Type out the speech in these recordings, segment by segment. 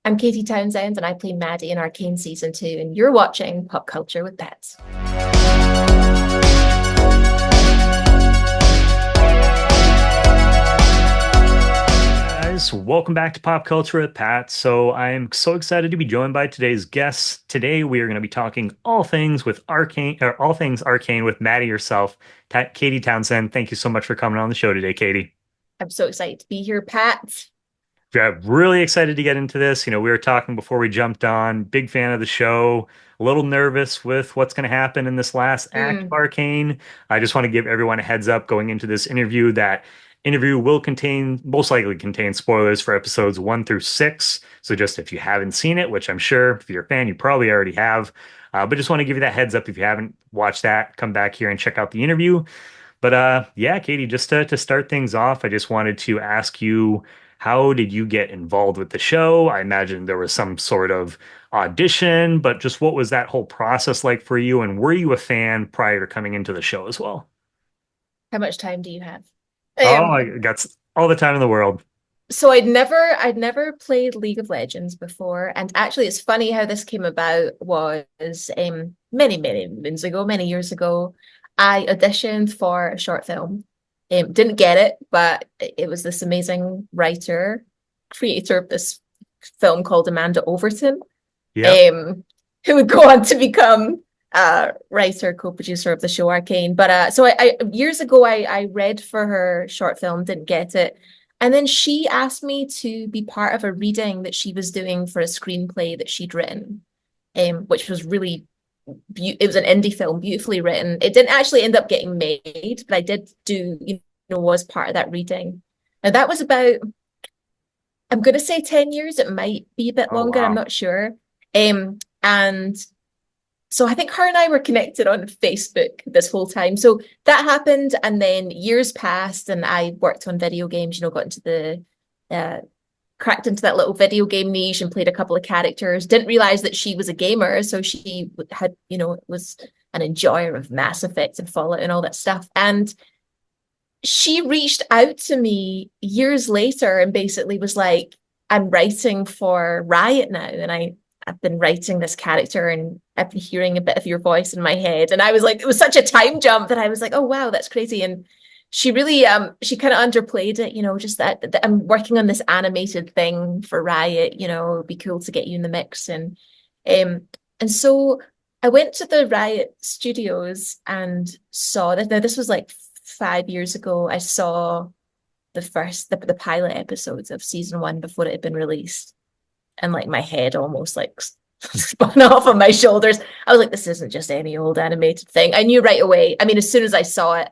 I'm Katy Townsend, and I play Maddie in Arcane Season 2, and you're watching Pop Culture with Pets. Guys, welcome back to Pop Culture with Pat. So I'm so excited to be joined by today's guests. Today we are going to be talking all things with Arcane, or all things Arcane with Maddie herself, Katy Townsend. Thank you so much for coming on the show today, Katy. I'm so excited to be here, Pat. Yeah, really excited to get into this. We were talking before we jumped on. Big fan of the show. A little nervous with what's going to happen in this last act of Mm. Arcane. I just want to give everyone a heads up going into this interview that interview will contain, most likely contain spoilers for episodes 1 through 6. So just if you haven't seen it, which I'm sure if you're a fan, you probably already have. But just want to give you that heads up if you haven't watched that, come back here and check out the interview. But yeah, Katy, just to start things off, I just wanted to ask you, how did you get involved with the show? I imagine there was some sort of audition, but just what was that whole process like for you? And were you a fan prior to coming into the show as well? How much time do you have? Oh, Um, I got all the time in the world. so I'd never played League of Legends before, and actually, it's funny how this came about. Was many moons ago, many years ago, I auditioned for a short film. Didn't get it, but it was this amazing writer, creator of this film called Amanda Overton, Yep. um, who would go on to become writer, co-producer of the show Arcane. But so I years ago I read for her short film, didn't get it. And then she asked me to be part of a reading that she was doing for a screenplay that she'd written, which was really it was an indie film, beautifully written. It didn't actually end up getting made, but I did do, was part of that reading. Now that was about, I'm going to say 10 years. It might be a bit Oh, longer. I'm wow. not sure. And so I think her and I were connected on Facebook this whole time. So that happened, and then years passed, and I worked on video games. Got into the cracked into that little video game niche and played a couple of characters. Didn't realize that she was a gamer, so she had, was an enjoyer of Mass Effect and Fallout and all that stuff. And she reached out to me years later and basically was like, I'm writing for Riot now, and I've been writing this character, and I've been hearing a bit of your voice in my head. And I was like, it was such a time jump that I was like, oh wow, that's crazy. And she really she kind of underplayed it, just that I'm working on this animated thing for Riot, it'd be cool to get you in the mix. And so I went to the Riot studios and saw that. Now this was like 5 years ago. I saw the pilot episodes of season 1 before it had been released, and like my head almost like spun off of my shoulders. I was like, this isn't just any old animated thing. I knew right away. I mean, as soon as I saw it,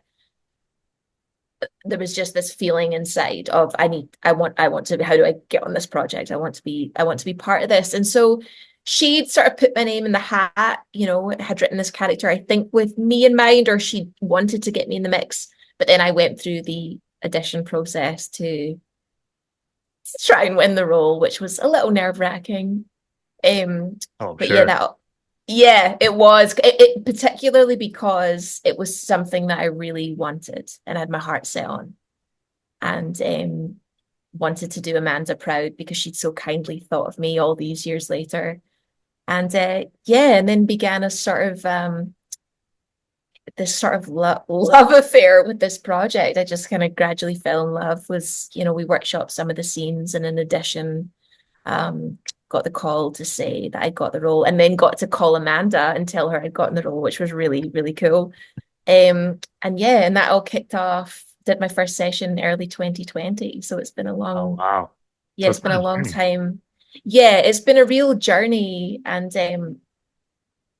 there was just this feeling inside of I want to, how do I get on this project? I want to be part of this. And so she'd sort of put my name in the hat, had written this character, I think, with me in mind, or she wanted to get me in the mix. But then I went through the audition process to try and win the role, which was a little nerve-wracking. Um, Oh, but yeah, sure. it was particularly because it was something that I really wanted and had my heart set on, and wanted to do Amanda proud because she'd so kindly thought of me all these years later. And yeah, and then began a sort of this sort of love affair with this project. I just kind of gradually fell in love. We workshopped some of the scenes, and in addition, um, got the call to say that I got the role, and then got to call Amanda and tell her I'd gotten the role, which was really, really cool. And yeah, and that all kicked off. Did my first session early 2020. So it's been a Oh, long, wow. yeah, So it's it's been been a a long journey. time. Yeah, it's been a real journey. And I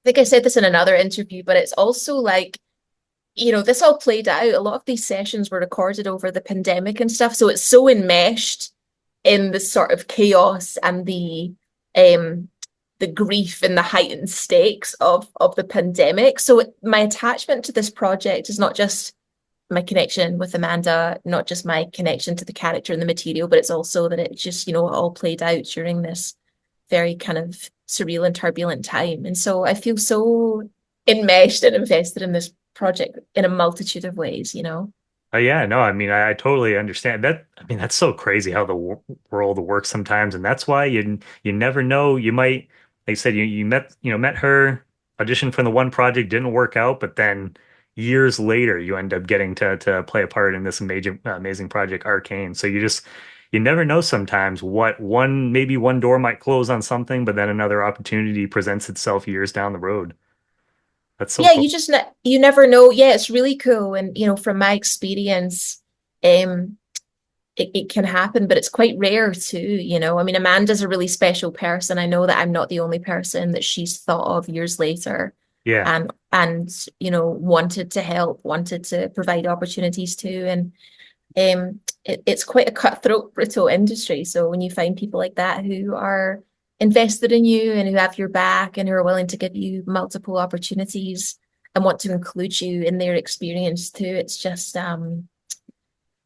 think I said this in another interview, but it's also like, this all played out. A lot of these sessions were recorded over the pandemic and stuff. So it's so enmeshed in the sort of chaos and um the grief and the heightened stakes of the pandemic. So my attachment to this project is not just my connection with Amanda, not just my connection to the character and the material, but it's also that it just, all played out during this very kind of surreal and turbulent time. And so I feel so enmeshed and invested in this project in a multitude of ways. Yeah, no, I mean, I totally understand that. I mean, that's so crazy how the w world works sometimes, and that's why you never know. You might, like I said, you met her, auditioned for the one project, didn't work out, but then years later, you end up getting to play a part in this amazing project, Arcane. So you never know sometimes what maybe one door might close on something, but then another opportunity presents itself years down the road. That's so Yeah, cool. you just you never know. Yeah, it's really cool. And from my experience, um, it can happen, but it's quite rare too, I mean, Amanda's a really special person. I know that I'm not the only person that she's thought of years later Yeah. and wanted to help, wanted to provide opportunities to. And it's quite a cutthroat, brutal industry. So when you find people like that who are invested in you and who have your back and who are willing to give you multiple opportunities and want to include you in their experience too, it's just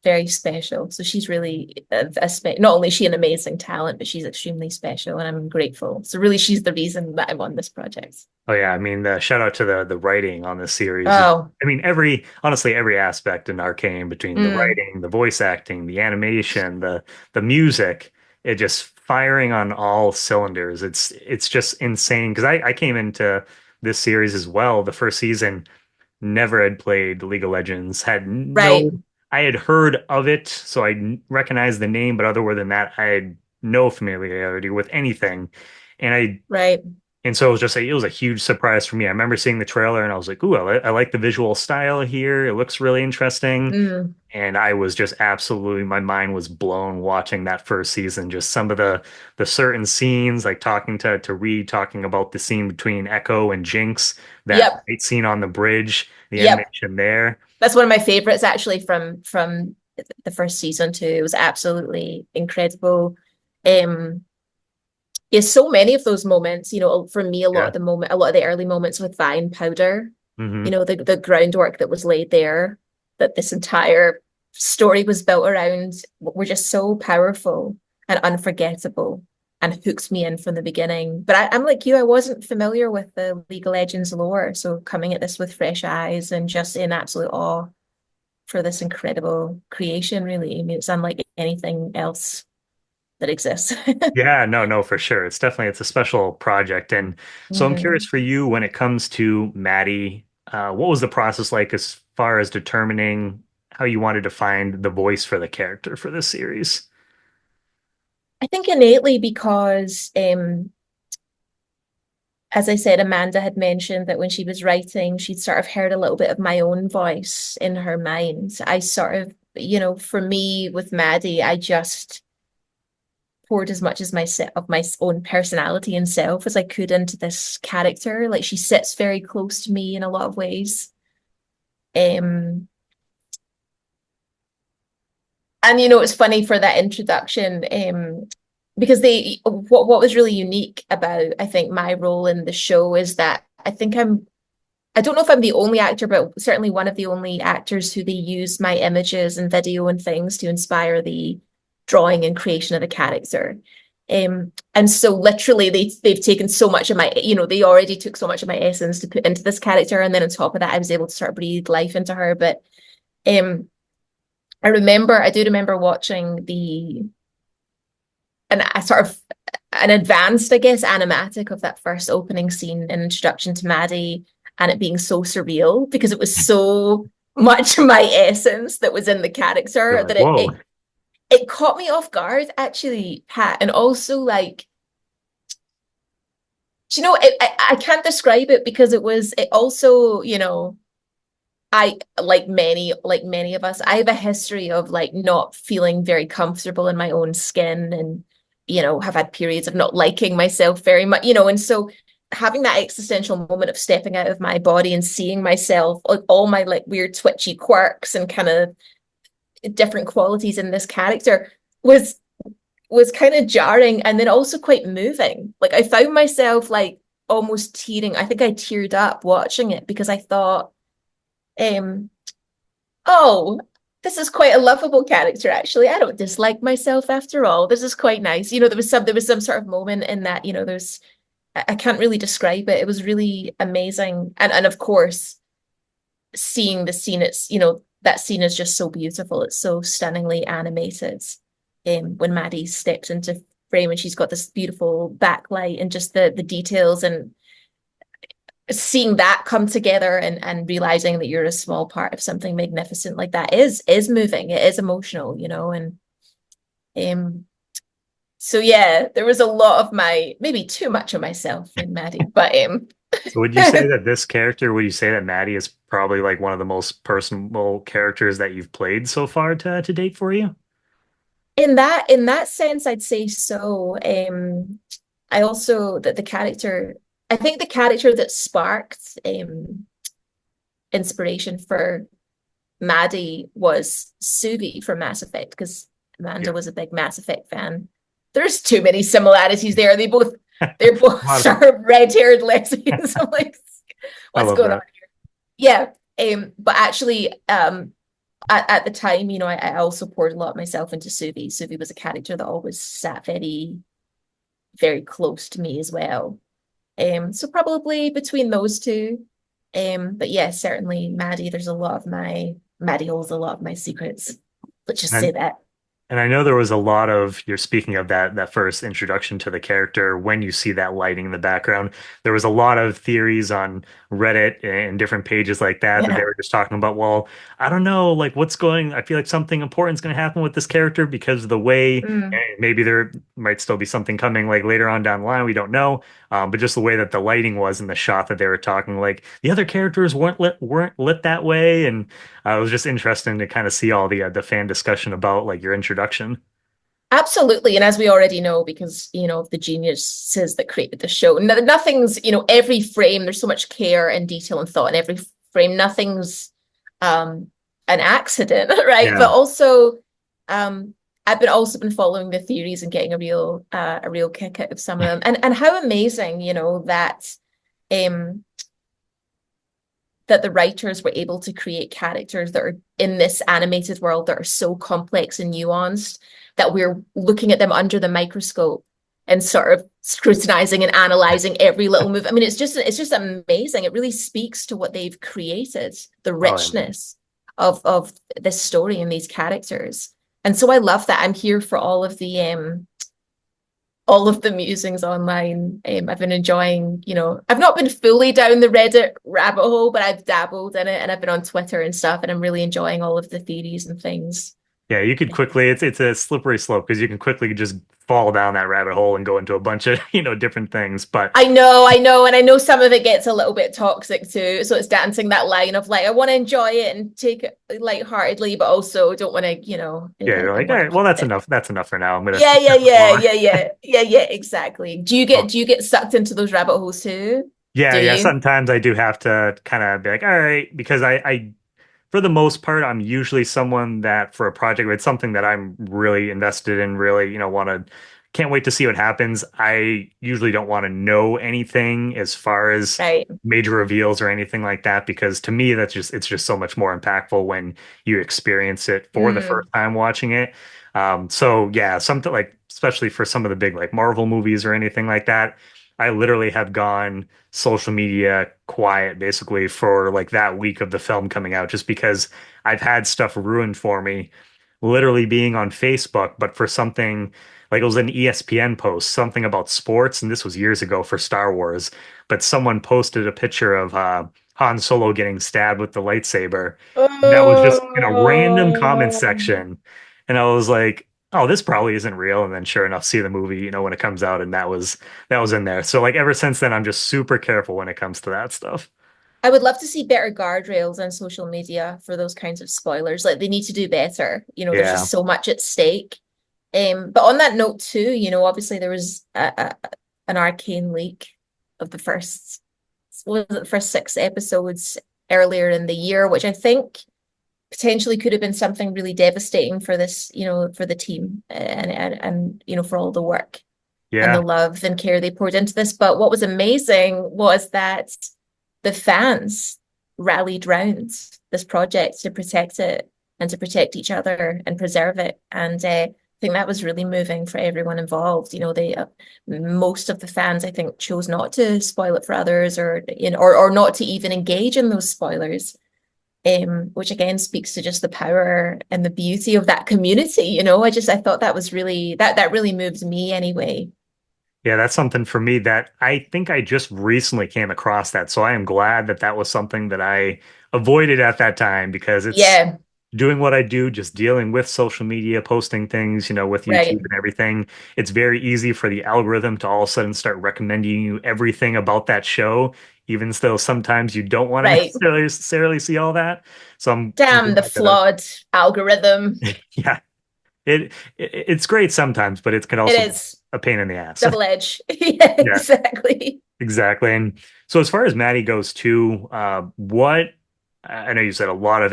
very special. So she's really not only is she an amazing talent, but she's extremely special, and I'm grateful. So really, she's the reason that I'm on this project. Oh yeah, I mean the shout out to the writing on this series. Oh, I mean honestly every aspect in Arcane between the mm, writing, the voice acting, the animation, the music, it just firing on all cylinders. It's just insane because I came into this series as well. The first season never had played League of Legends, right, I had heard of it, so recognized the name, but other than that, I had no familiarity with anything. And right. so it was a huge surprise for me. I remember seeing the trailer and I was like, "Ooh, I like the visual style here. It looks really interesting." Mm, And I was just absolutely, my mind was blown watching that first season. Just some of the certain scenes, like talking to Reed, talking about the scene between Echo and Jinx, that yep, fight scene on the bridge, the yep. animation there. That's one of my favorites actually from the first season too. It was absolutely incredible. Um, yeah, so many of those moments, for me, Yeah. a lot of the early moments with Vine Powder, Hmm. the groundwork that was laid there, that this entire story was built around, were just so powerful and unforgettable and hooked me in from the beginning. But I'm like you, I wasn't familiar with the League of Legends lore, so coming at this with fresh eyes and just in absolute awe for this incredible creation, really. I mean, it's unlike anything else that exists. Yeah, no, for sure. It's a special project. And so I'm curious Mm. for you when it comes to Maddie, what was the process like as far as determining how you wanted to find the voice for the character for this series? I think innately because, as I said, Amanda had mentioned that when she was writing, she'd sort of heard a little bit of my own voice in her mind. I sort of, for me with Maddie, I just poured as much as of my own personality and self as I could into this character. Like she sits very close to me in a lot of ways. Um, and it's funny for that introduction, because what was really unique about I think my role in the show is that I don't know if I'm the only actor, but certainly one of the only actors who they use my images and video and things to inspire the drawing and creation of the character. And so literally they've taken so much of my, they already took so much of my essence to put into this character. And then on top of that, I was able to sort of breathe life into her. But um I do remember watching a sort of an advanced, I guess, animatic of that first opening scene and introduction to Maddie, and it being so surreal because it was so much my essence that was in the You're character like, that whoa. it caught me off guard, actually, Pat. And also, like, I can't describe it because it also, I like many of us, I have a history of like not feeling very comfortable in my own skin and have had periods of not liking myself very much, and so having that existential moment of stepping out of my body and seeing myself, like all my like weird twitchy quirks and kind of different qualities in this character was was kind of jarring and then also quite moving. Like I found myself like almost tearing. I think I teared up watching it because I thought, um, oh, this is quite a lovable character, actually. I don't dislike myself after all. This is quite nice. There was some sort of moment in that, there's I can't really describe it. It was really amazing. And of course, seeing the scene, it's, that scene is just so beautiful. It's so stunningly animated. When Maddie steps into frame and she's got this beautiful backlight and just the details and seeing that come together and realizing that you're a small part of something magnificent like that is moving. It is emotional, you know, and um so yeah, there was a lot of my maybe too much of myself in Maddie, but So would you say that this character, would you say that Maddie is probably like one of the most personable characters that you've played so far to date for you? in that sense, I'd say so. I also that the character, I think the character that sparked inspiration for Maddie was Suvi from Mass Effect because Amanda Yeah. was a big Mass Effect fan. There's too many similarities there. They're both A lot of, sort of red-haired lesbians. I'm like, I what's love going on that. here? Yeah. But actually, at the time, you know, I also poured a lot of myself into Suvi. Suvi was a character that always sat very, very close to me as well. So probably between those two. But yeah, certainly Maddie, there's a lot of my Maddie holds a lot of my secrets. Let's just say And that. And I know there was a lot of, you're speaking of that first introduction to the character when you see that lighting in the background. There was a lot of theories on Reddit and different pages like that they Yeah. were just talking about, well, I don't know, like what's going, I feel like something important is going to happen with this character because of the way, Mm. and maybe there might still be something coming like later on down the line, we don't know. But just the way that the lighting was in the shot that they were talking, like the other characters weren't lit that way, and it was just interesting to kind of see all the fan discussion about like your introduction. Absolutely. And as we already know, because, you know, of the geniuses that created the show, nothing's, you know, every frame, there's so much care and detail and thought in every frame. Nothing's um, an accident, right? But Yeah. also, I've been also been following the theories and getting a real kick out of some of them. And how amazing, you know, um, that the writers were able to create characters that are in this animated world that are so complex and nuanced that we're looking at them under the microscope and sort of scrutinizing and analyzing every little move. I mean, it's just amazing. It really speaks to what they've created, the Oh, yeah. richness of this story and these characters. And so I love that. I'm here for all of the musings online. I've been enjoying, you know, I've not been fully down the Reddit rabbit hole, but I've dabbled in it and I've been on Twitter and stuff, and I'm really enjoying all of the theories and things. Yeah, you could quickly, it's a slippery slope because you can quickly just fall down that rabbit hole and go into a bunch of, different things. But I know, and I know some of it gets a little bit toxic too. So it's dancing that line of like, I want to enjoy it and take it lightheartedly, but also don't want to, you know, yeah, you're I like, all want to right, well, keep that's it. enough. That's enough for now. I'm gonna Yeah, step yeah, yeah, along. yeah, yeah, yeah, yeah, exactly. Oh, Do you get sucked into those rabbit holes too? yeah, Do yeah. you? Sometimes I do have to kind of be like, all right, because for the most part, I'm usually someone that for a project, it's something that I'm really invested in, really, can't wait to see what happens. I usually don't want to know anything as far as Right. major reveals or anything like that, because to me, it's just so much more impactful when you experience it for the Mm. first time watching it. So yeah, something like, especially for some of the big like Marvel movies or anything like that, I literally have gone social media quiet basically for like that week of the film coming out, just because I've had stuff ruined for me, literally being on Facebook, but for something like it was an ESPN post, something about sports, and this was years ago for Star Wars, but someone posted a picture of Han Solo getting stabbed with the lightsaber. That was just in a random comment Oh, section. And I was like, oh, this probably isn't real. And then sure enough, see the movie, when it comes out, and that was in there. So like ever since then, I'm just super careful when it comes to that stuff. I would love to see better guardrails on social media for those kinds of spoilers. Like they need to do better. You know, there's Yeah. just so much at stake. But on that note too, you know, obviously there was an arcane leak of the first, what was it, the first 6 episodes earlier in the year, which I think potentially could have been something really devastating for this, you know, for the team and you know, for all the work and the Yeah. love and care they poured into this. But what was amazing was that the fans rallied round this project to protect it and to protect each other and preserve it. And I think that was really moving for everyone involved. You know, they most of the fans, I think, chose not to spoil it for others, or you know, or not to even engage in those spoilers. which again speaks to just the power and the beauty of that community. I thought that was really that really moves me anyway. Yeah, that's something for me that I think I just recently came across that. So I am glad that that was something that I avoided at that time because it's Yeah, doing what I do, just dealing with social media, posting things, with YouTube right, and everything. It's very easy for the algorithm to all of a sudden start recommending you everything about that show, even though sometimes you don't want to right. necessarily see all that. So I'm Damn the glad that flawed algorithm. yeah, it's great sometimes, but it can It also be is a pain in the ass. double edge. Yeah, Yeah. exactly. Exactly. And so as far as Maddie goes too, what I know you said a lot of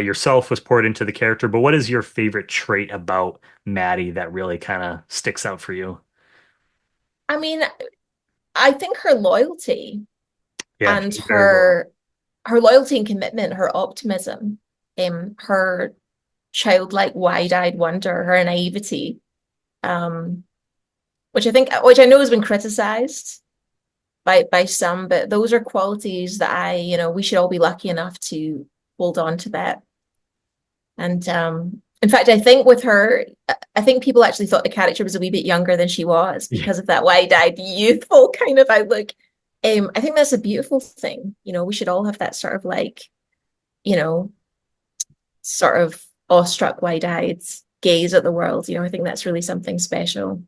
yourself was poured into the character, but what is your favorite trait about Maddie that really kind of sticks out for you? I mean, I think her loyalty Yeah, and she's very loyal. her loyalty and commitment, her optimism, her childlike, wide-eyed wonder, her naivety, um, which I know has been criticized by some, but those are qualities that we should all be lucky enough to hold on to that. And in fact, I think with her, I think people actually thought the character was a wee bit younger than she was Yeah. because of that wide-eyed, youthful kind of outlook. I think that's a beautiful thing. We should all have that sort of like, you know, sort of awestruck, wide-eyed gaze at the world. I think that's really something special.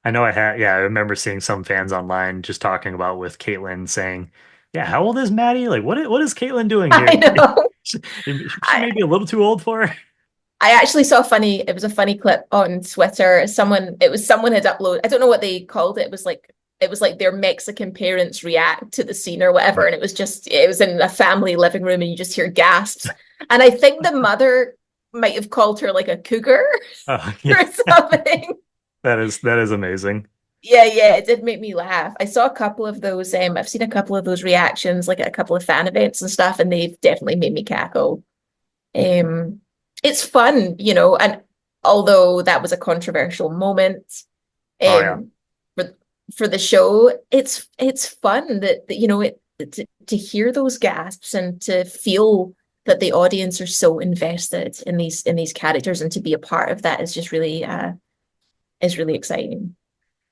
I know I remember seeing some fans online just talking about with Caitlyn saying, yeah, how old is Maddie? Like, what is Caitlyn doing here? I know. She I may be a little too old for her. I actually saw it was a funny clip on Twitter. Someone had uploaded, I don't know what they called it. It was like their Mexican parents react to the scene or whatever. And it was in a family living room and you just hear gasps. And I think the mother might have called her like a cougar Yeah, or something. that is amazing. Yeah, yeah, it did make me laugh. I saw a couple of those, I've seen a couple of those reactions, like at a couple of fan events and stuff, and they've definitely made me cackle. Um, it's fun, and although that was a controversial moment, Oh yeah. um, for for the show, it's fun that to hear those gasps and to feel that the audience are so invested in these characters and to be a part of that is really exciting.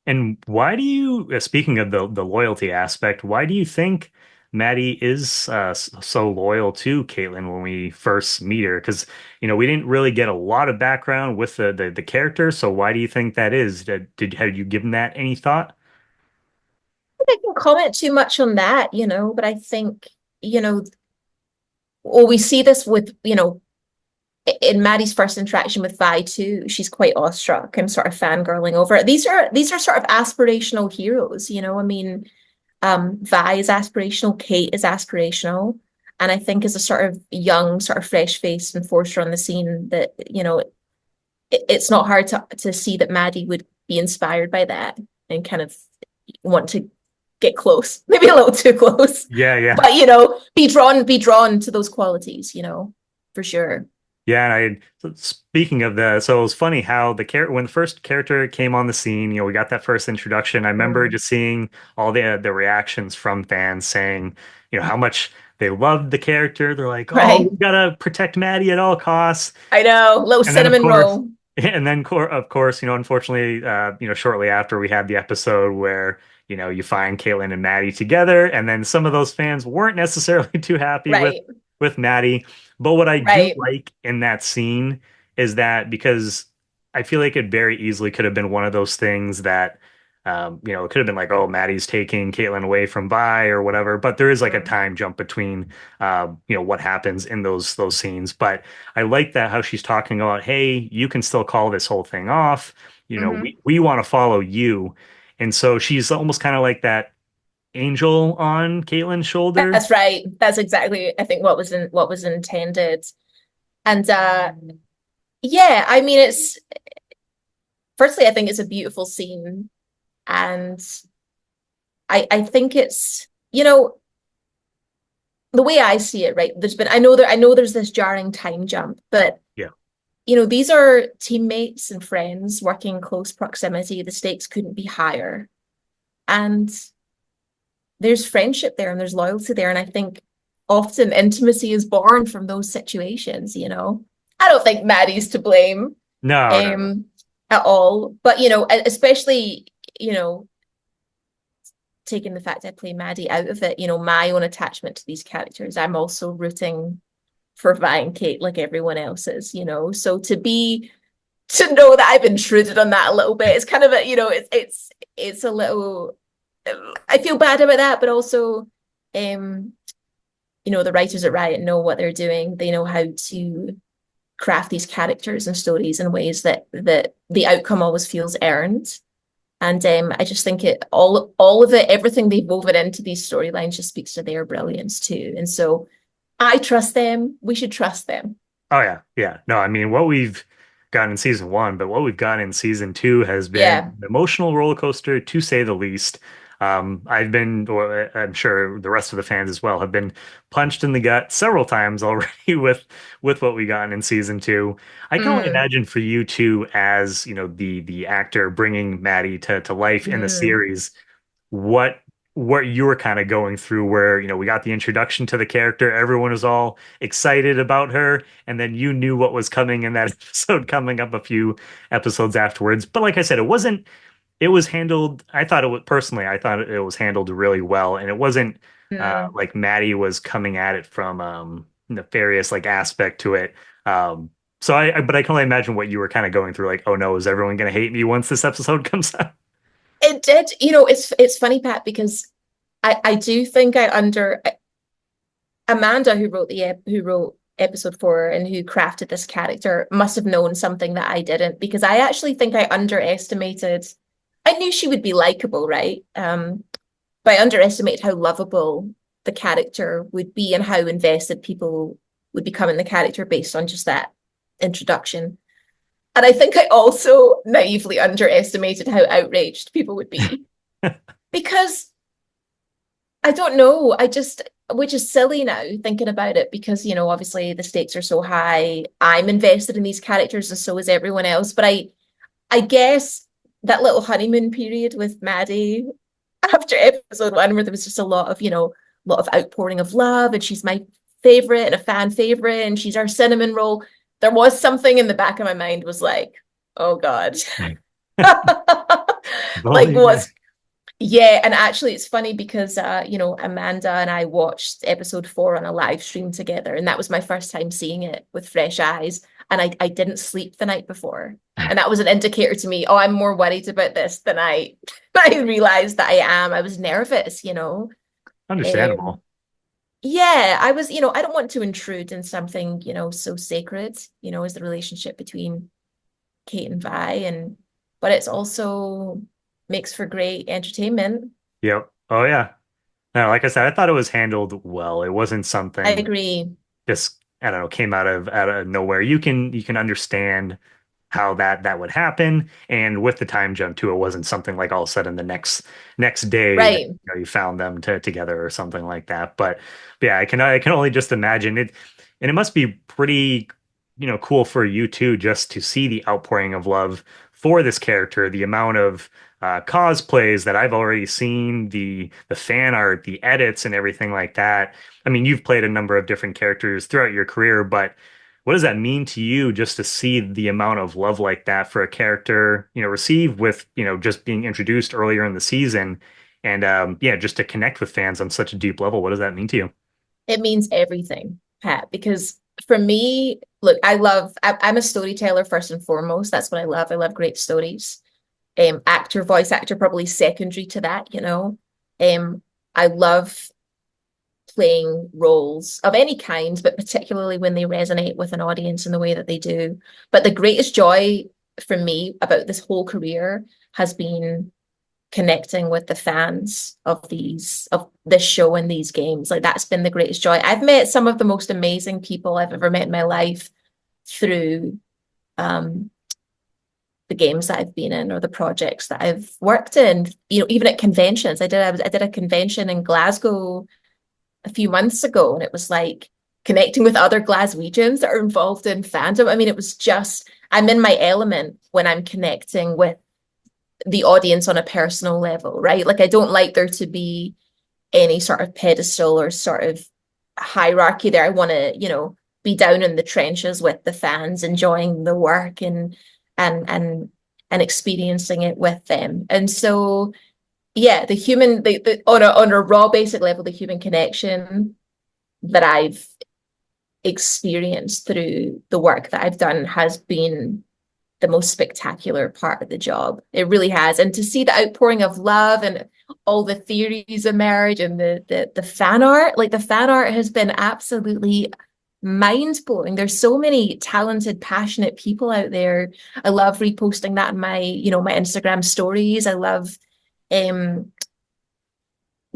And why do you, speaking of the loyalty aspect, why do you think Maddie is so loyal to Caitlyn when we first meet her? Because we didn't really get a lot of background with the character. So why do you think that is? Had you given that any thought? I can comment too much on that, but I think, you know, well, we see this with, in Maddie's first interaction with Vi too, she's quite awestruck and sort of fangirling over it. These are sort of aspirational heroes, I mean, Vi is aspirational, Kate is aspirational, and I think as a sort of young, sort of fresh-faced enforcer on the scene, that it's not hard to see that Maddie would be inspired by that and kind of want to get close, maybe a little too close, Yeah, yeah. but be drawn to those qualities, for sure. Yeah, and so speaking of that, so it was funny how the character when the first character came on the scene, we got that first introduction. I remember Mm. just seeing all the reactions from fans saying, how much they loved the character. They're like, "Oh, Right. we gotta protect Maddie at all costs." I know. Little And then of cinnamon course, roll. of course, unfortunately, shortly after we had the episode where, you find Caitlyn and Maddie together, and then some of those fans weren't necessarily too happy with Right. Maddie. But what I do Right. like in that scene is that because I feel like it very easily could have been one of those things that it could have been like, oh, Maddie's taking Caitlyn away from Vi or whatever, but there is like a Mm. time jump between what happens in those scenes. But I like that how she's talking about, hey, you can still call this whole thing off. Hmm. We want to follow you. And so she's almost kind of like that angel on Caitlyn's shoulder. That's right. That's exactly, I think, what was intended. And yeah, I mean, it's firstly, I think it's a beautiful scene, and I think it's the way I see it, right? I know there's this jarring time jump, but Yeah. these are teammates and friends working in close proximity. The stakes couldn't be higher. And there's friendship there and there's loyalty there. And I think often intimacy is born from those situations, you know. I don't think Maddie's to blame No, no, no. um at all, but you know, especially, you know, taking the fact I play Maddie out of it, you know, my own attachment to these characters, I'm also rooting for Vi and Kate like everyone else is, you know. So to know that I've intruded on that a little bit, it's kind of a, you know, it's a little, I feel bad about that, but also you know, the writers at Riot know what they're doing. They know how to craft these characters and stories in ways that the outcome always feels earned. And I just think it all of it, everything they've woven into these storylines just speaks to their brilliance too. And so I trust them. We should trust them. Oh yeah, yeah. No, I mean what we've gotten in season one, but what we've gotten in season two has been Yeah. an emotional roller coaster to say the least. I've been, or I'm sure the rest of the fans as well, have been punched in the gut several times already with what we gotten in season two. I can only Mm, imagine for you two, as you know, the actor bringing Maddie to life in the mm. series, what what you were kind of going through where, you know, we got the introduction to the character, everyone was all excited about her, and then you knew what was coming in that episode coming up a few episodes afterwards. But like I said, it was handled, I thought it was personally, I thought it was handled really well, and it wasn't Mm. like Maddie was coming at it from nefarious like aspect to it. So but I can only imagine what you were kind of going through, like, oh no, is everyone going to hate me once this episode comes out? It did, you know, it's funny, Pat, because I do think I under Amanda, who wrote episode 4 and who crafted this character, must have known something that I didn't, because I actually think I underestimated. I knew she would be likable, right? But I underestimated how lovable the character would be and how invested people would become in the character based on just that introduction. And I think I also naively underestimated how outraged people would be because I don't know. Which is silly now thinking about it because, you know, obviously the stakes are so high. I'm invested in these characters and so is everyone else. But I guess that little honeymoon period with Maddie after episode 1, where there was just a lot of, you know, a lot of outpouring of love, and she's my favorite and a fan favorite, and she's our cinnamon roll. There was something in the back of my mind was like, oh God. Like Only what's yeah, and actually it's funny because you know, Amanda and I watched episode 4 on a live stream together, and that was my first time seeing it with fresh eyes. And I didn't sleep the night before. And that was an indicator to me, oh, I'm more worried about this than I realized that I am. I was nervous, you know. Um, understandable. yeah, I was, you know, I don't want to intrude in something, you know, so sacred, you know, as the relationship between Kate and Vi, and but it's also makes for great entertainment. Yep. Oh yeah. No, like I said, I thought it was handled well. It wasn't I something agree. just, I don't know, came out of nowhere. You can understand how that would happen, and with the time jump too, it wasn't something like all of a sudden the next day that, Right. you know, you found them together or something like that. But yeah, I can only just imagine it, and it must be pretty, you know, cool for you too, just to see the outpouring of love for this character, the amount of cosplays that I've already seen, the fan art, the edits, and everything like that. I mean, you've played a number of different characters throughout your career, but what does that mean to you just to see the amount of love like that for a character, you know, receive with, you know, just being introduced earlier in the season, and yeah, just to connect with fans on such a deep level? What does that mean to you? It means everything, Pat, because for me, look, I'm a storyteller first and foremost. That's what I love. I love great stories. Voice actor, probably secondary to that, you know. Um, I love playing roles of any kind, but particularly when they resonate with an audience in the way that they do. But the greatest joy for me about this whole career has been connecting with the fans of this show and these games. Like that's been the greatest joy. I've met some of the most amazing people I've ever met in my life through um the games that I've been in or the projects that I've worked in. You know, even at conventions. I did a convention in Glasgow a few months ago, and it was like connecting with other Glaswegians that are involved in fandom. I mean, it was just I'm in my element when I'm connecting with the audience on a personal level, right? Like I don't like there to be any sort of pedestal or sort of hierarchy there. I want to, be down in the trenches with the fans, enjoying the work and and and experiencing it with them. And so yeah, on a raw basic level, the human connection that I've experienced through the work that I've done has been the most spectacular part of the job. It really has. And to see the outpouring of love and all the theories emerge and the fan art, like the fan art has been absolutely mind-blowing. There's so many talented, passionate people out there. I love reposting that in my Instagram stories. I love um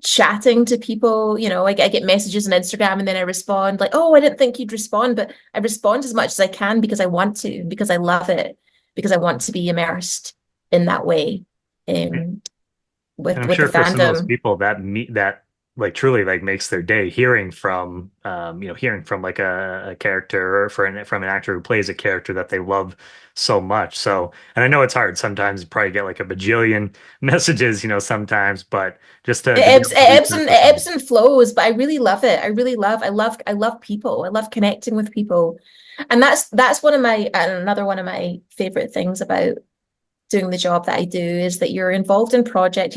chatting to people. I get messages on Instagram and then I respond like, oh, I didn't think you'd respond, but I respond as much as I can because I want to, because I love it, because I want to be immersed in that way, um, And I'm with the sure for some of those fandom. people that like truly like makes their day hearing from like a character or from an actor who plays a character that they love so much. So, and I know it's hard sometimes you probably get like a bajillion messages, sometimes, but just to be able to reconnect It with them. ebbs and flows, but I really love it. I love people. I love connecting with people. And that's another one of my favorite things about doing the job that I do is that you're involved in project,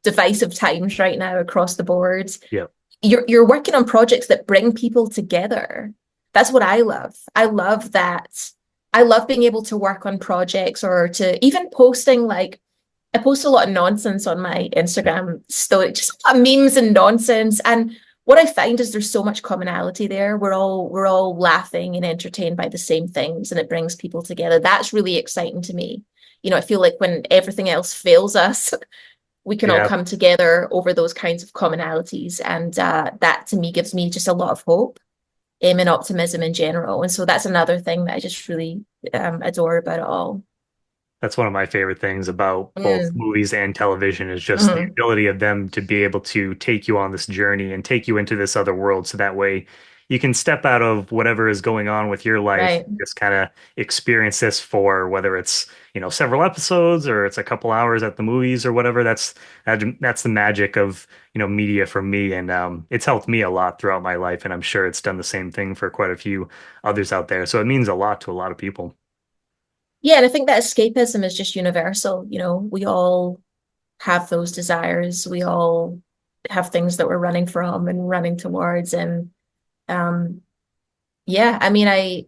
divisive times right now across the board. Yeah. You're working on projects that bring people together. That's what I love. I love that. I love being able to work on projects or to even posting like I post a lot of nonsense on my Instagram story, just memes and nonsense. And what I find is there's so much commonality there. We're all laughing and entertained by the same things, and it brings people together. That's really exciting to me. I feel like when everything else fails us, we can all Yeah. come together over those kinds of commonalities, and that to me gives me just a lot of hope, and optimism in general. And so that's another thing that I just really adore about it all. That's one of my favorite things about both Mm, movies and television is just the mhm. ability of them to be able to take you on this journey and take you into this other world. So that way you can step out of whatever is going on with your life, Right. just kind of experience this for whether it's, several episodes or it's a couple hours at the movies or whatever. That's the magic of, media for me. And it's helped me a lot throughout my life. And I'm sure it's done the same thing for quite a few others out there. So it means a lot to a lot of people. Yeah, and I think that escapism is just universal. We all have those desires. We all have things that we're running from and running towards. And um, yeah, I mean, I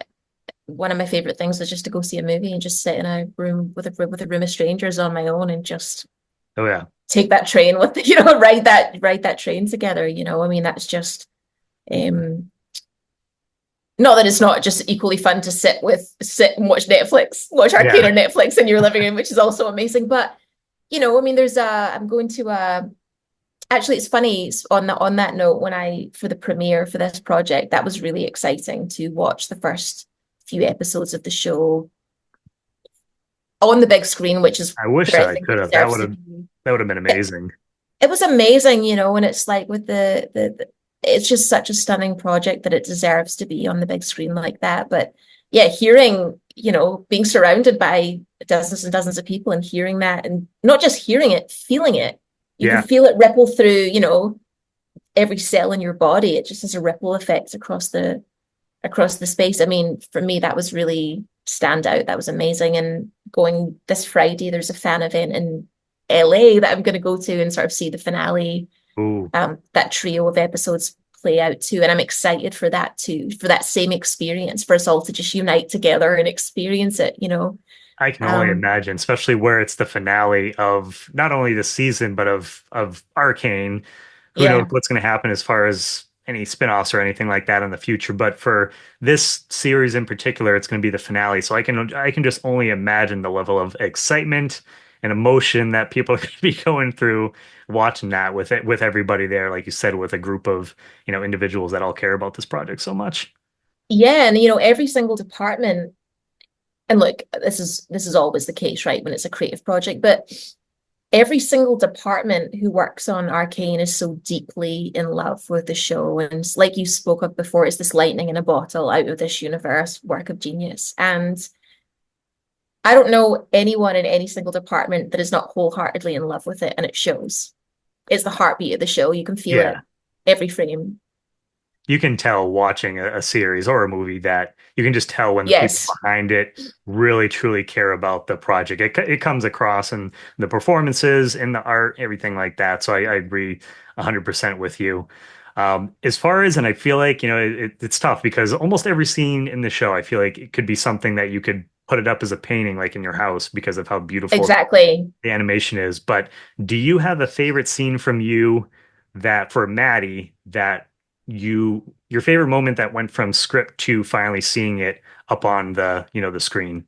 one of my favorite things is just to go see a movie and just sit in a room with a room of strangers on my own and just Oh yeah. take that train with ride that train together. I mean, that's just um not that it's not just equally fun to sit and watch Arcane Yeah. or Netflix in your living room, which is also amazing. But I mean, I'm going to actually it's funny on that note when I for the premiere for this project, that was really exciting to watch the first few episodes of the show on the big screen, which is I wish where I that I think it could have. That deserves would to have be. that would have been It, amazing. it was amazing, and it's like with the it's just such a stunning project that it deserves to be on the big screen like that. But yeah, hearing, being surrounded by dozens and dozens of people and hearing that and not just hearing it, feeling it. You can Yeah. feel it ripple through, every cell in your body. It just has a ripple effect across the space. I mean, for me, that was really stand out. That was amazing. And going this Friday, there's a fan event in LA that I'm going to go to and sort of see the finale, Ooh, that trio of episodes play out too. And I'm excited for that too, for that same experience, for us all to just unite together and experience it. I can only Um, imagine, especially where it's the finale of not only the season, but of Arcane. Who knows yeah. what's going to happen as far as any spin-offs or anything like that in the future. But for this series in particular, it's going to be the finale. So I can just only imagine the level of excitement and emotion that people are going to be going through watching that with everybody there, like you said, with a group of, individuals that all care about this project so much. Yeah. And, every single department, and look, this is always the case, right? When it's a creative project, but every single department who works on Arcane is so deeply in love with the show. And like you spoke of before, it's this lightning in a bottle out of this universe work of genius. And I don't know anyone in any single department that is not wholeheartedly in love with it. And it shows. It's the heartbeat of the show. You can feel Yeah. it every frame. you can tell watching a series or a movie that you can just tell when the people Yes, behind it really truly care about the project. It comes across in the performances, in the art, everything like that. So I agree 100% with you. As far as, and I feel like, it's tough because almost every scene in the show, I feel like it could be something that you could put it up as a painting, like in your house, because of how beautiful exactly. the animation is. But do you have a favorite scene from you that for Maddie that your favorite moment that went from script to finally seeing it up on the screen,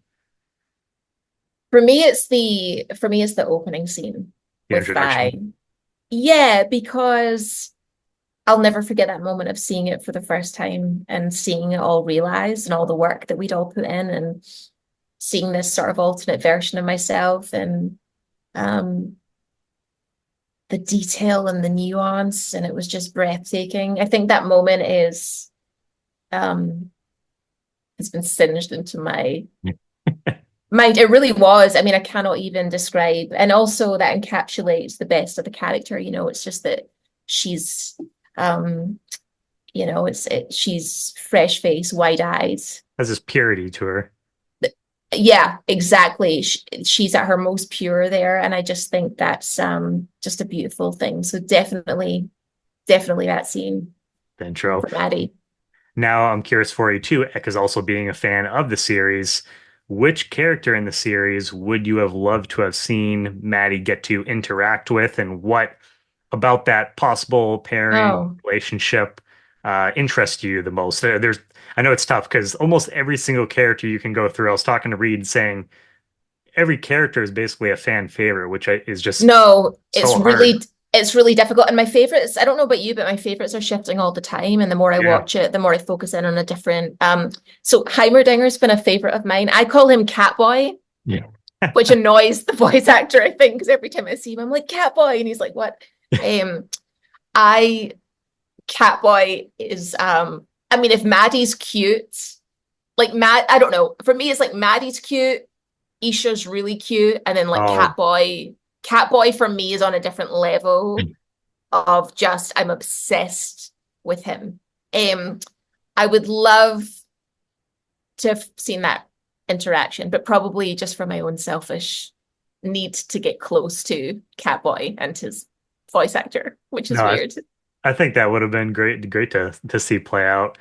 For me it's the opening scene the with Vi. introduction? Yeah, because I'll never forget that moment of seeing it for the first time and seeing it all realized and all the work that we'd all put in and seeing this sort of alternate version of myself and um the detail and the nuance, and it was just breathtaking. I think that moment is um has been singed into my mind. It really was. I mean, I cannot even describe. And also that encapsulates the best of the character. It's just that she's um she's fresh face, wide eyed. Has this purity to her. Yeah, exactly. She's at her most pure there, and I just think that's just a beautiful thing. So definitely that scene The intro. for Maddie. Now I'm curious for you too, because also being a fan of the series, which character in the series would you have loved to have seen Maddie get to interact with, and what about that possible pairing Oh, relationship interests you the most? I know it's tough because almost every single character you can go through. I was talking to Reed saying every character is basically a fan favorite, is just no, so hard. it's really difficult. And my favorites, I don't know about you, but my favorites are shifting all the time. And the more I Yeah. watch it, the more I focus in on a different so Heimerdinger's been a favorite of mine. I call him Catboy, Yeah. which annoys the voice actor, I think, because every time I see him, I'm like, Catboy, and he's like, what? Um I Catboy is I mean, if Maddie's cute, like I don't know. For me, it's like Maddie's cute, Isha's really cute, and then like Oh, Catboy for me is on a different level of just I'm obsessed with him. Um, I would love to have seen that interaction, but probably just for my own selfish need to get close to Catboy and his voice actor, which no, is weird. I think that would have been great to see play out.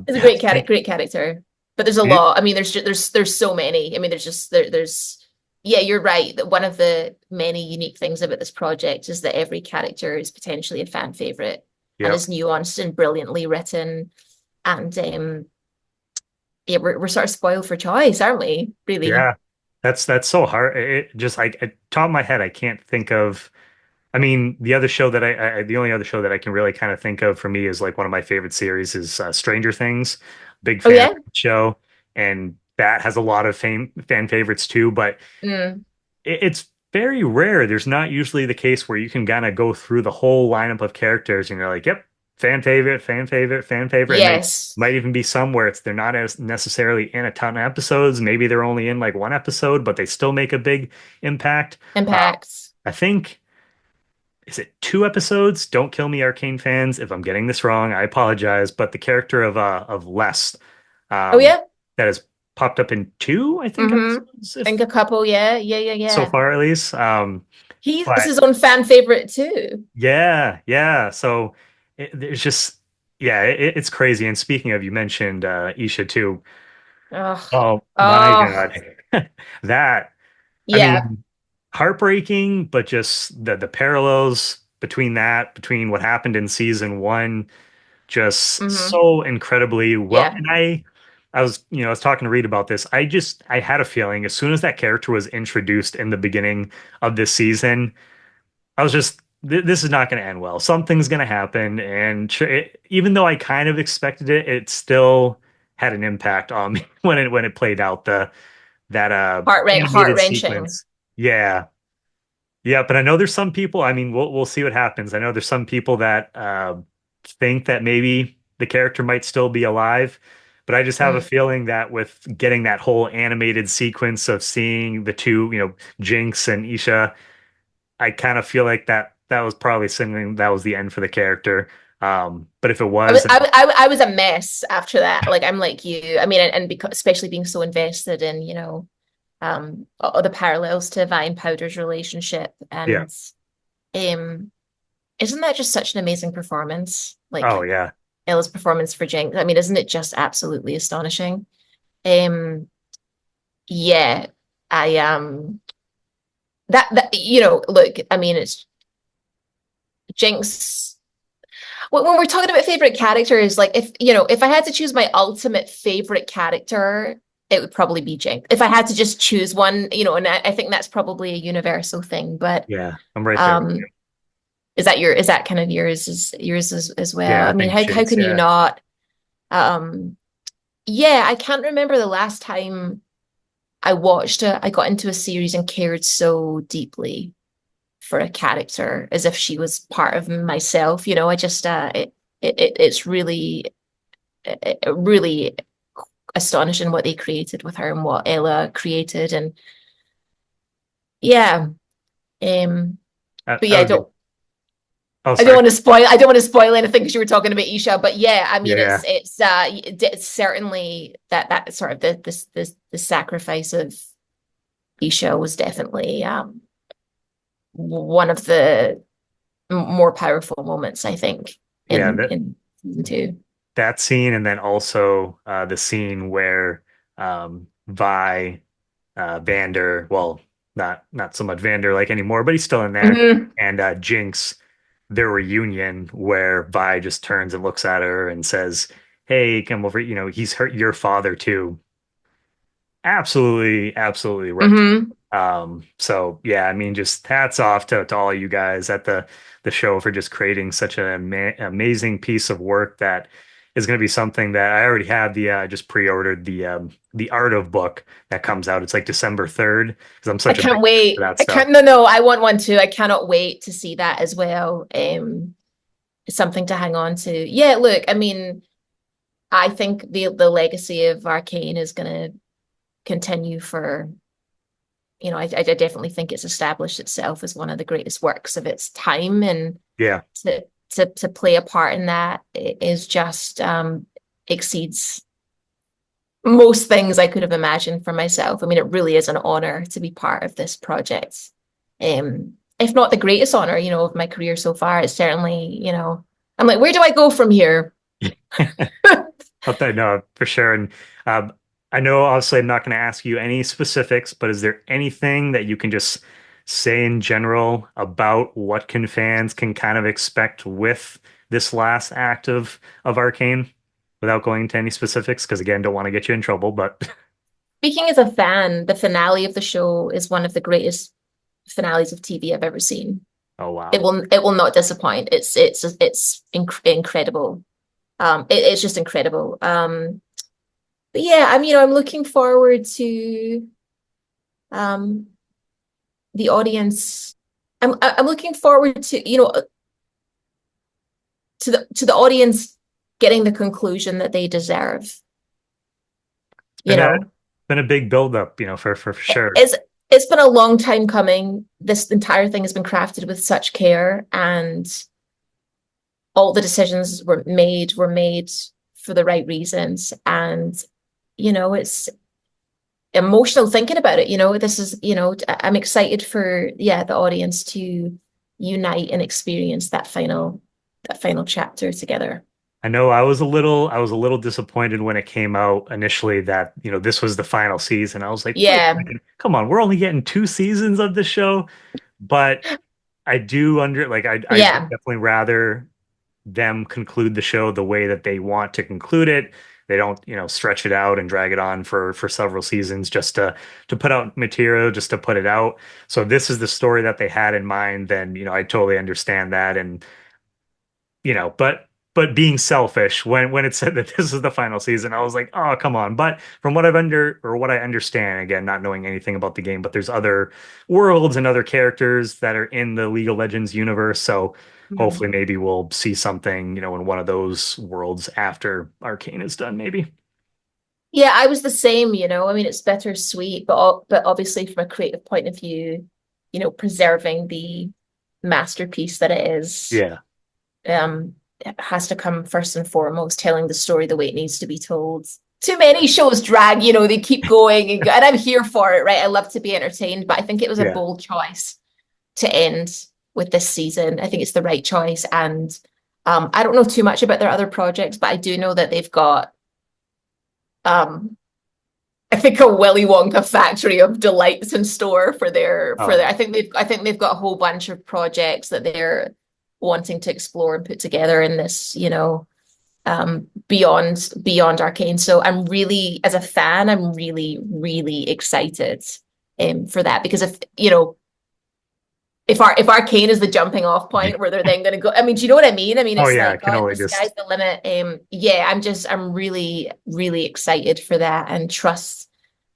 It's a I think great character. But there's a it, lot. I mean, there's so many. I mean, there's yeah, you're right. That one of the many unique things about this project is that every character is potentially a fan favorite and yep. is nuanced and brilliantly written. And yeah, we're sort of spoiled for choice, aren't we? Really? Yeah. That's so hard. It just like at top of my head, I can't think of. I mean, the other show that the only other show that I can really kind of think of for me is like one of my favorite series is Stranger Things. Big Oh fan of yeah? the show, and that has a lot of fan favorites too. But Mm, it's very rare. There's not usually the case where you can kind of go through the whole lineup of characters and you're like, yep, fan favorite, fan favorite, fan favorite. And they yes. might even be some where they're not as necessarily in a ton of episodes. Maybe they're only in like one episode, but they still make a big impact. Impacts. I think is it two episodes? Don't kill me, Arcane fans, if I'm getting this wrong. I apologize, but the character of Les, Oh um, yeah? that has popped up in two, I think, Mm-hmm. episodes, I think if a couple, yeah, so yeah. far at least. He's But his own fan favorite too. yeah, yeah. So there's just yeah, it's crazy. And speaking of, you mentioned Isha too. Oh, Oh my oh, God, that I yeah. mean, heartbreaking, but just the parallels between between what happened in season one, just Mm-hmm. so incredibly well. Yeah. And I was talking to Reed about this. I had a feeling as soon as that character was introduced in the beginning of this season, I was just, this is not going to end well. Something's going to happen. And even though I kind of expected it, it still had an impact on me when it played out that Heart animated wrenching. sequence. Yeah. Yeah, but I know there's some people, I mean, we'll see what happens. I know there's some people that think that maybe the character might still be alive, but I just have a Mm. feeling that with getting that whole animated sequence of seeing the two, Jinx and Isha, I kind of feel like that was probably something that was the end for the character. But if it I was, was then I was a mess after that. Like I'm like you. I mean, and because especially being so invested in, all the parallels to Vi and Powder's relationship, yeah. and um, isn't that just such an amazing performance? Oh Like yeah. Ella's performance for Jinx. I mean, isn't it just absolutely astonishing? Um, yeah, I that look, I mean, it's Jinx. When we're talking about favorite characters, like if I had to choose my ultimate favorite character, it would probably be Jinx. If I had to just choose one, and I think that's probably a universal thing. But Yeah. I'm right there with you. um, is that kind of yours as well? Yeah, I I mean, think how Jinx. can you Yeah. not? Um, yeah, I can't remember the last time I got into a series and cared so deeply for a character as if she was part of myself. I just it's really astonishing what they created with her and what Ella created, and yeah. Um, but I yeah, was. Oh, I don't sorry. want to spoil. I don't want to spoil anything because you were talking about Isha. But yeah, I mean, Yeah. it's certainly that sort of the sacrifice of Isha was definitely one of the more powerful moments, I think, Yeah. in season two. That scene, and then also the scene where Vi, Vander, well, not so much Vander like anymore, but he's still in there, Mhm. and Jinx, their reunion where Vi just turns and looks at her and says, "Hey, come over. He's hurt your father too." Absolutely, absolutely right. Mhm. So yeah, I mean, just hats off to all you guys at the show for just creating such an amazing piece of work that is going to be something that I already have just pre-ordered the Art of book that comes out. It's like December 3rd because I'm I such a big can't fan for wait. that I stuff. can't. No, I want one too. I cannot wait to see that as well. It's something to hang on to. Yeah, look, I mean, I think the legacy of Arcane is going to continue for, I definitely think it's established itself as one of the greatest works of its time, and Yeah. to play a part in that is just exceeds most things I could have imagined for myself. I mean, it really is an honor to be part of this project. If not the greatest honor, of my career so far, it's certainly, I'm like, where do I go from here? No, for sure. And um, I know obviously I'm not going to ask you any specifics, but is there anything that you can just say in general about what can fans can kind of expect with this last act of Arcane without going into any specifics? Because again, don't want to get you in trouble, but Speaking as a fan, the finale of the show is one of the greatest finales of TV I've ever seen. oh It wow. will not disappoint. Incredible. It's just incredible. But yeah, I'm looking forward to um the audience. I'm looking forward to to the audience getting the conclusion that they deserve. You Been a know, been a big build up, for sure. it's been a long time coming. This entire thing has been crafted with such care, and all the decisions were made for the right reasons. And it's emotional thinking about it. This is, I'm excited for, yeah, the audience to unite and experience that final chapter together. I know I was a little disappointed when it came out initially that, this was the final season. I was like, wait a Yeah. second, come on, we're only getting two seasons of the show. But I do I Yeah. definitely rather them conclude the show the way that they want to conclude it. They don't, stretch it out and drag it on for several seasons just to put out material, just to put it out. So if this is the story that they had in mind, then, I totally understand that. And but being selfish when it said that this is the final season, I was like, oh, come on. But from what I understand, again, not knowing anything about the game, but there's other worlds and other characters that are in the League of Legends universe. So hopefully Mhm. maybe we'll see something, in one of those worlds after Arcane is done, maybe. Yeah, I was the same, I mean, it's bittersweet, but obviously from a creative point of view, preserving the masterpiece that it is. Yeah. Um, has to come first and foremost, telling the story the way it needs to be told. Too many shows drag, they keep going, and I'm here for it, right? I love to be entertained, but I think it was a Yeah. bold choice to end with this season. I think it's the right choice. And I don't know too much about their other projects, but I do know that they've got um, I think a Willy Wonka factory of delights in store for Oh their yeah. I think they've got a whole bunch of projects that they're wanting to explore and put together in this, beyond Arcane. So I'm really, as a fan, I'm really, really excited for that because if Arcane is the jumping off point where they're then going to go, I mean, do you know what I mean? I mean, Oh it's yeah. I like, can God, only the just sky's the limit. Yeah, I'm really, really excited for that and trust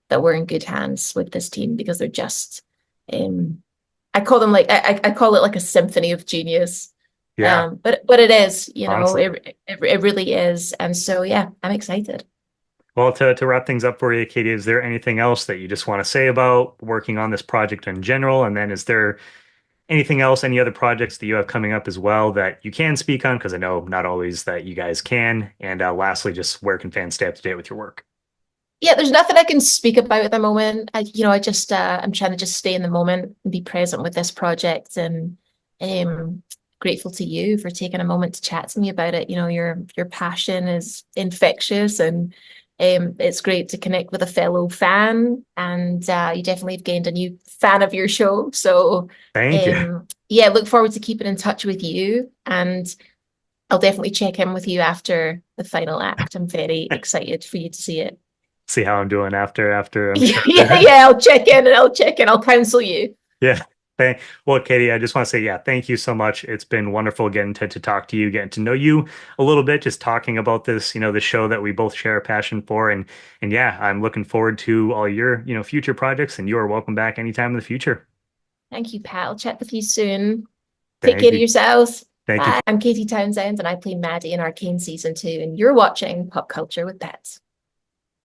that we're in good hands with this team because they're just, um, I call them like, I call it like a symphony of genius. yeah. But it is, Honestly. it really is. And so, yeah, I'm excited. Well, to wrap things up for you, Katie, is there anything else that you just want to say about working on this project in general? And then is there anything else, any other projects that you have coming up as well that you can speak on? Because I know not always that you guys can. And lastly, just where can fans stay up to date with your work? Yeah, there's nothing I can speak about at the moment. I just I'm trying to just stay in the moment and be present with this project and um grateful to you for taking a moment to chat to me about it. Your passion is infectious and it's great to connect with a fellow fan and you definitely have gained a new fan of your show. So Thank you. yeah, look forward to keeping in touch with you and I'll definitely check in with you after the final act. I'm very excited for you to see it. See how I'm doing after I'm Yeah, sure. yeah, I'll check in and I'll check in. I'll counsel you. Yeah. Well, Katie, I just want to say, yeah, thank you so much. It's been wonderful getting to talk to you, getting to know you a little bit, just talking about this, the show that we both share a passion for. And yeah, I'm looking forward to all your, future projects, and you are welcome back anytime in the future. Thank you, Pat. I'll chat with you soon. Take care Thank of you. yourselves. Thank you. Bye. I'm Katy Townsend and I play Maddie in Arcane Season 2, and you're watching Pop Culture with Pets.